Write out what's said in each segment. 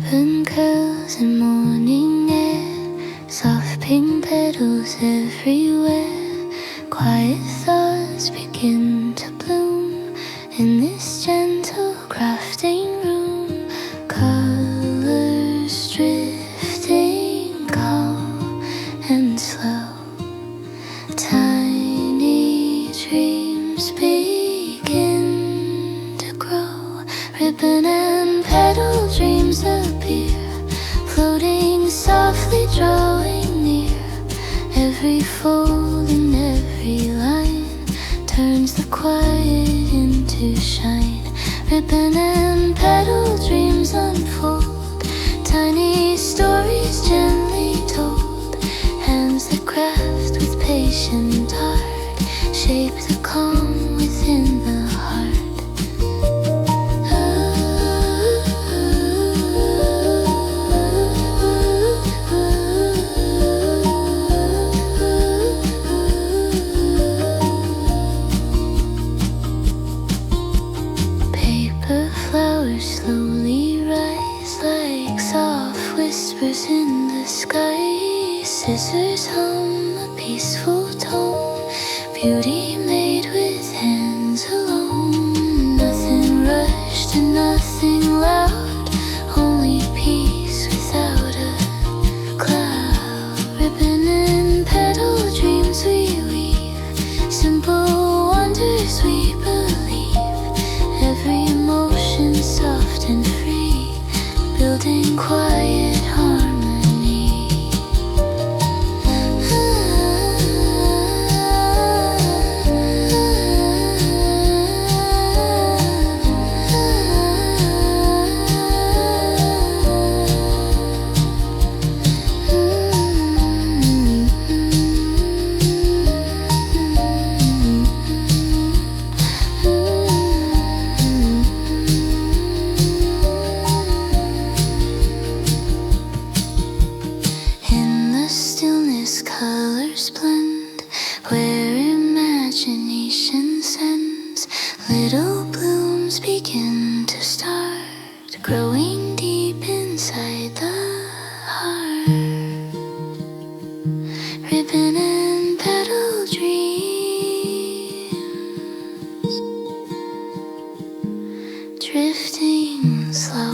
Ribbon curls in morning air, soft pink petals everywhere. Quiet thoughts begin to bloom in this gentle crafting room. Colors drifting calm and slow. Tiny dreams begin to grow. Ribbon and petal dreams appear, floating softly, drawing near. Every fold and every line turns the quiet into shine. Ribbon and petal dreams unfold, tiny stories gently told. Hands that craft with patient art shape the calm within the heart. Slowly rise like soft whispers in the sky. Scissors hum a peaceful tone, beauty made with hands alone. Nothing rushed and nothing loud, only peace without a cloud. Ribbon and petal dreams we weave, simple wonders we believe. Every emotion soft and free, building quiet harmony. Colors blend where imagination sends. Little blooms begin to start, growing deep inside the heart. Ribbon and petal dreams, drifting slow.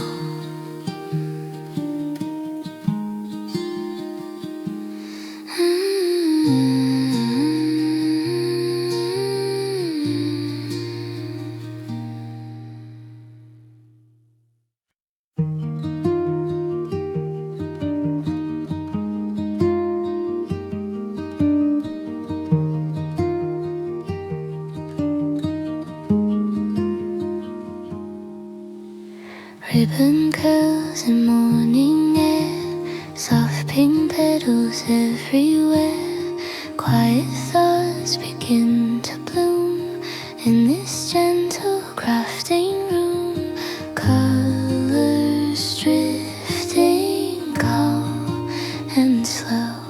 Ribbon curls in morning air, soft pink petals everywhere. Quiet thoughts begin to bloom in this gentle crafting room. Colors drifting calm and slow.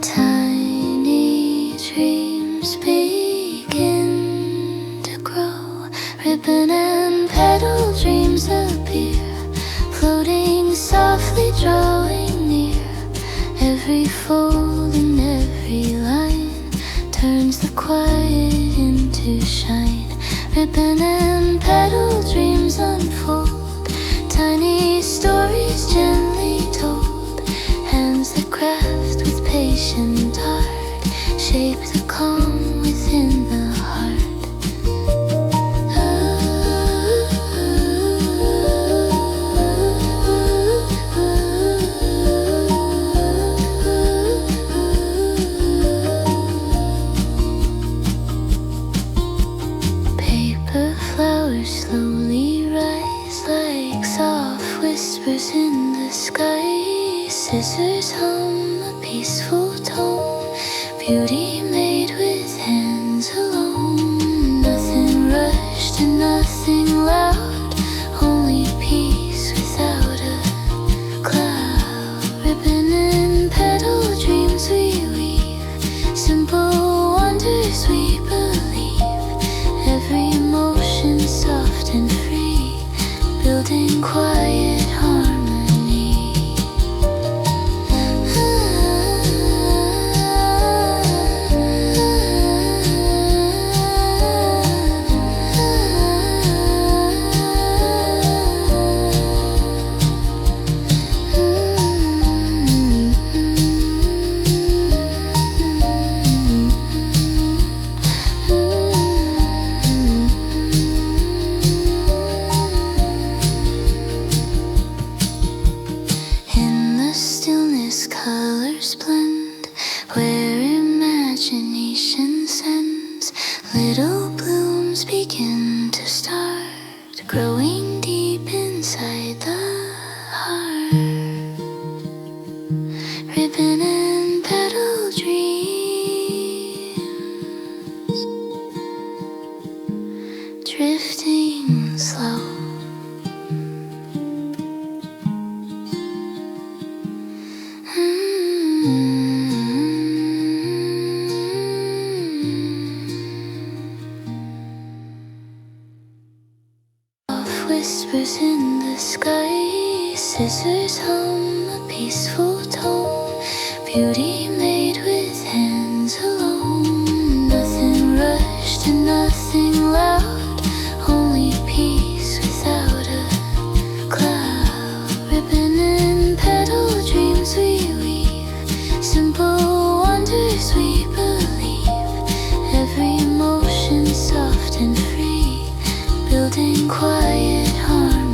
Tiny dreams begin to grow. Ribbon and petal dreams appear, floating softly, drawing near. Every fold and every line turns the quiet into shine. Ribbon and petal dreams unfold, tiny stories gently told. Hands that craft with patient art shape the calm within the heart. Slowly rise like soft whispers in the sky. Scissors hum a peaceful tone, beauty made with hands alone. Nothing rushed and nothing loud, only peace without a cloud. Ribbon and petal dreams we weave, simple wonders we believe. Every emotion soft and free, building quiet harmony. colors blend, where imagination sends little blooms begin to start, growing deep inside the heart. Ribbon and petal dreams, drifting slow. Whispers in the sky, scissors hum a peaceful tone, beauty made with hands alone. Nothing rushed and nothing loud, only peace without a cloud. Ribbon and petal dreams we weave, simple wonders we believe, every emotion soft and free, building quiet harmony.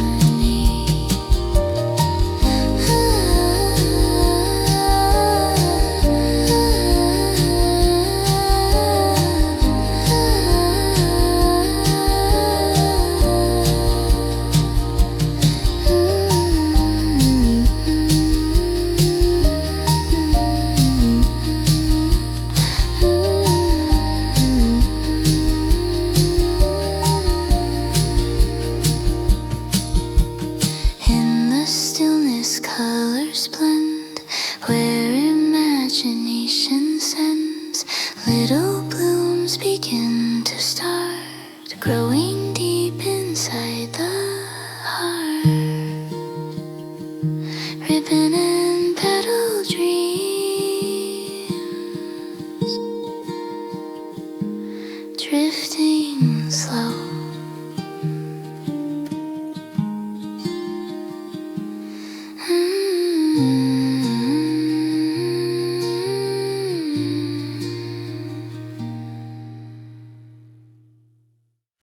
In the stillness colors blend, where imagination sends little blooms begin to start, growing deep inside the heart. Ribbon